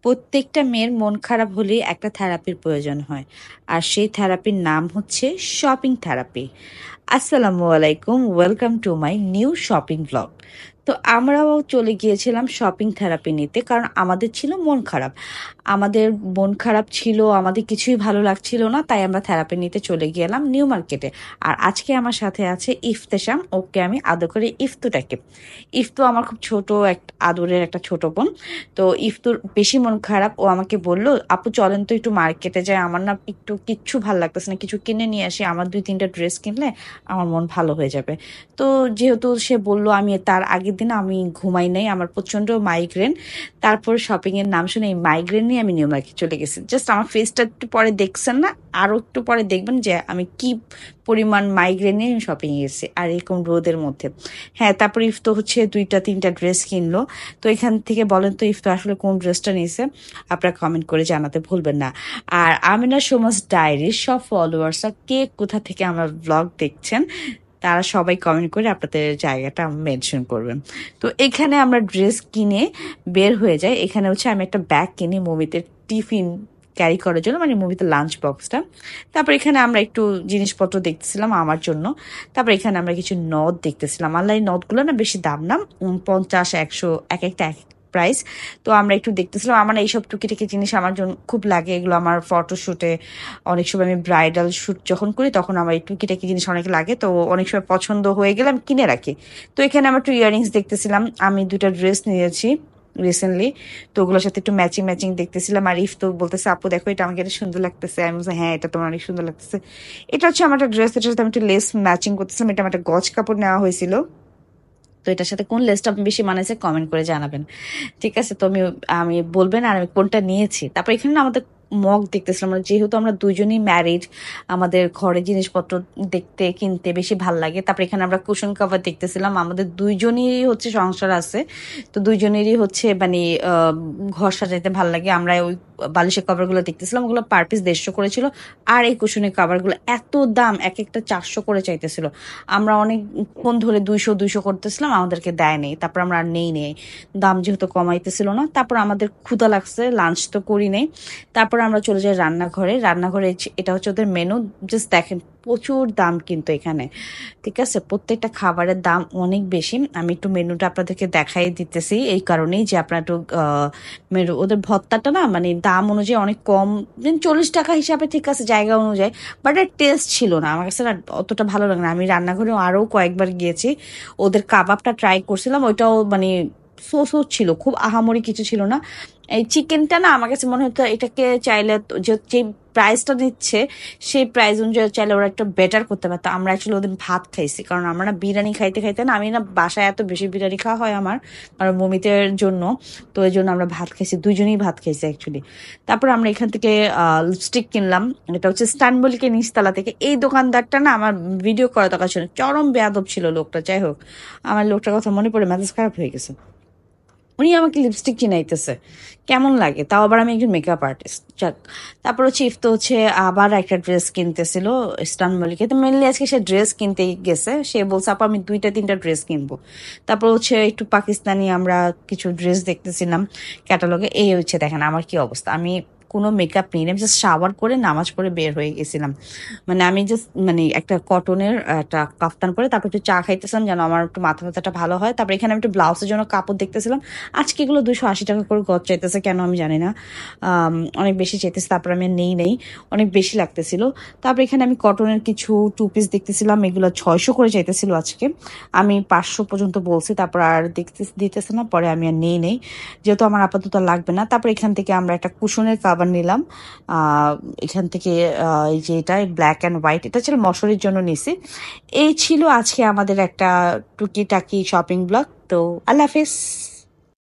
প্রত্যেকটা মেয়ের মন খারাপ হলেই একটা থেরাপির প্রয়োজন হয়, আর সেই থেরাপির নাম হচ্ছে শপিং থেরাপি। আসসালামু আলাইকুম, welcome to my new shopping blog. তো আমরাও চলে গিয়েছিলাম শপিং থেরাপি নিতে, কারণ আমাদের ছিল মন খারাপ। আমাদের মন খারাপ ছিল, আমাদের কিছুই ভালো লাগছিল না, তাই আমরা থেরাপি নিতে চলে গেলাম নিউ মার্কেটে। আর আজকে আমার সাথে আছে ইফতেশাম, ওকে আমি আদর করে ইফতুটাকে। ইফতু আমার খুব ছোট একটা আদরের একটা ছোট বোন। তো ইফতুর বেশি মন খারাপ, ও আমাকে বলল, আপু চলেন তো একটু মার্কেটে যাই, আমার না একটু কিচ্ছু ভালো লাগতেছে না, কিছু কিনে নিয়ে আসি, আমার 2-3টা ড্রেস কিনলে আমার মন ভালো হয়ে যাবে। তো যেহেতু সে বলল, আমি তার আগের দিন আমি ঘুমাই নাই, আমার প্রচন্ড মাইগ্রেন। তারপর শপিং এর নাম শুনে এই মাইগ্রেন নিয়ে আমি নিউ মার্কেট চলে গেছি। জাস্ট আমার ফেসটা একটু পরে দেখছেন না, আরো একটু পরে দেখবেন যে আমি কি পরিমাণ মাইগ্রেন নিয়ে শপিং এ গেছি, আর এরকম রোদের মধ্যে। হ্যাঁ, তারপর ইফতো হচ্ছে 2-3টা ড্রেস কিনলো। তো এখান থেকে বলেন তো ইফতো আসলে কোন ড্রেসটা নিয়েছে, আপনারা কমেন্ট করে জানাতে ভুলবেন না। আর আমিনা সুমাস ডায়েরির সব ফলোয়ার্সরা কে কোথা থেকে আমার ব্লগ দেখছেন, তারা সবাই কমেন্ট করে আপনাদের জায়গাটা মেনশন করবেন। তো এখানে আমরা ড্রেস কিনে বের হয়ে যাই। এখানে হচ্ছে আমি একটা ব্যাগ কিনি মুভিতে টিফিন ক্যারি করার জন্য, মানে মুভিতে লাঞ্চ বক্সটা। তারপর এখানে আমরা একটু জিনিসপত্র দেখতেছিলাম আমার জন্য। তারপর এখানে আমরা কিছু নথ দেখতেছিলাম। আল্লাহ, এই নথগুলো না বেশি দাম না, 50-100 এক একটা এক প্রাইস। তো আমরা একটু দেখতেছিলাম। আমার না এইসব টুকিটাকি জিনিস আমার জন্য খুব লাগে, এগুলো আমার ফটোশুটে, অনেক সময় আমি ব্রাইডাল শ্যুট যখন করি তখন আমার এই টুকিটাকি জিনিস অনেক লাগে। তো অনেক সময় পছন্দ হয়ে গেলে আমি কিনে রাখি। তো এখানে আমরা একটু ইয়াররিংস দেখতেছিলাম। আমি 2টা ড্রেস নিয়েছি রিসেন্টলি, তো ওগুলোর সাথে একটু ম্যাচিং ম্যাচিং দেখতেছিলাম। আর ইফ তো বলতেছে, আপু দেখো এটা আমাকে এটা সুন্দর লাগতেছে। আমি বলছি, হ্যাঁ এটা তোমার অনেক সুন্দর লাগতেছে। এটা হচ্ছে আমার একটা ড্রেস, এটার সাথে আমি একটু লেস ম্যাচিং করতেছিলাম। এটা আমার একটা গজ কাপড় নেওয়া হয়েছিল। তো এটার সাথে কোন লেসটা বেশি মানাইছে কমেন্ট করে জানাবেন, ঠিক আছে? তো আমি আমি বলবেন আর আমি কোনটা নিয়েছি। তারপর এখানে না আমাদের মগ দেখতেছিলাম, যেহেতু আমরা দুইজনই ম্যারিড, আমাদের ঘরে জিনিসপত্র দেখতে কিনতে বেশি ভাল লাগে। তারপর এখানে আমরা কুশন কভার দেখতেছিলাম, আমাদের দুইজনেরই হচ্ছে সংসার আছে, তো দুইজনেরই হচ্ছে মানে ঘর সাজাইতে ভাল লাগে। আমরা ওই বালিশের কভার গুলো দেখতেছিলাম, ওগুলো পার পিস 150 করেছিল। আর এই কুশনের কভার গুলো এত দাম, এক একটা 400 করে চাইতেছিল। আমরা অনেকক্ষণ ধরে 200 করতেছিলাম, আমাদেরকে দেয় নেই। তারপর আমরা আর নেই, দাম যেহেতু কমাইতেছিল না। তারপর আমাদের ক্ষুধা লাগছে, লাঞ্চ তো করি নেই। তারপর আমরা চলে যাই রান্নাঘরে। এটা হচ্ছে ওদের মেনু। জাস্ট দেখেন, প্রচুর দাম কিন্তু এখানে, ঠিক আছে? প্রত্যেকটা খাবারের দাম অনেক বেশি। আমি একটু মেনুটা আপনাদেরকে দেখাই দিতেছি এই কারণেই যে আপনারা একটু মেনু, ওদের ভর্তাটা না মানে দাম অনুযায়ী অনেক কম, 40 টাকা হিসাবে ঠিক আছে জায়গা অনুযায়ী, বাট এর টেস্ট ছিল না আমার কাছে, না অতটা ভালো লাগে না। আমি রান্নাঘরে আরো কয়েকবার গিয়েছি, ওদের কাবাবটা ট্রাই করছিলাম, ওইটাও মানে সো ছিল, খুব আহামরি কিছু ছিল না। এই চিকেনটা না আমার কাছে মনে হতো এটাকে চাইলে যে প্রাইসটা নিচ্ছে সেই প্রাইস অনুযায়ী চাইলে ওরা একটু বেটার করতে পারতো। আমরা অ্যাকচুয়ালি ওদের ভাত খাইছি, কারণ আমরা না বিরিয়ানি খাইতে খাইতে না, আমি না বাসায় এত বেশি বিরিয়ানি খাওয়া হয় আমার, কারণ মমিতের জন্য। তো এই জন্য আমরা ভাত খাইছি, দুইজনেই ভাত খাইছি অ্যাকচুয়ালি। তারপর আমরা এখান থেকে লিপস্টিক কিনলাম। এটা হচ্ছে স্টানবলিকে নিচতলা থেকে। এই দোকানদারটা না আমার ভিডিও করা দরকার ছিল, চরম বেয়াদব ছিল লোকটা। যাই হোক, আমার লোকটার কথা মনে পড়ে মেজাজ খারাপ হয়ে গেছে। উনি আমাকে লিপস্টিক কিনাইতেছে, কেমন লাগে? তাও আবার আমি একজন মেকআপ আর্টিস্ট। যাক, তারপর হচ্ছে ইফতো হচ্ছে আবার একটা ড্রেস কিনতেছিল ইস্টার্ন মলিকে। তো মেনলি আজকে সে ড্রেস কিনতে গেছে, সে বলছে আপা আমি 2-3টা ড্রেস কিনবো। তারপর হচ্ছে একটু পাকিস্তানি আমরা কিছু ড্রেস দেখতেছিলাম ক্যাটালগে। এই হচ্ছে দেখেন আমার কি অবস্থা, আমি কোনো মেকআপ নিই, আমি জাস্ট শাওয়ার করে নামাজ পড়ে বের হয়ে গেছিলাম। মানে আমি জাস্ট মানে একটা কটনের একটা কাফতান পরে তারপর একটু চা খাইতেছিলাম যেন আমার একটু মাথা ব্যথাটা ভালো হয়। তারপর এখানে আমি একটু ব্লাউজের জন্য কাপড় দেখতেছিলাম। আজকে এগুলো 280 টাকা করে গজ চাইতেছে, কেন আমি জানি না, অনেক বেশি চাইতেছে। তারপর আমি নেই, অনেক বেশি লাগতেছিল। তারপর এখানে আমি কটনের কিছু 2 পিস দেখতেছিলাম, এগুলো 600 করে চাইতেছিল আজকে। আমি 500 পর্যন্ত বলছি, তারপর আর দিতেছে না, পরে আমি আর নেই, যেহেতু আমার আপাতত লাগবে না। তারপর এখান থেকে আমরা একটা কুশনের কাভার নিলাম। এখান থেকে এই যে এটা ব্ল্যাক অ্যান্ড হোয়াইট, এটা ছিল মশারির জন্য নিছি। এই ছিল আজকে আমাদের একটা টুকিটাকি শপিং ব্লগ। তো আল্লাহ হাফেজ।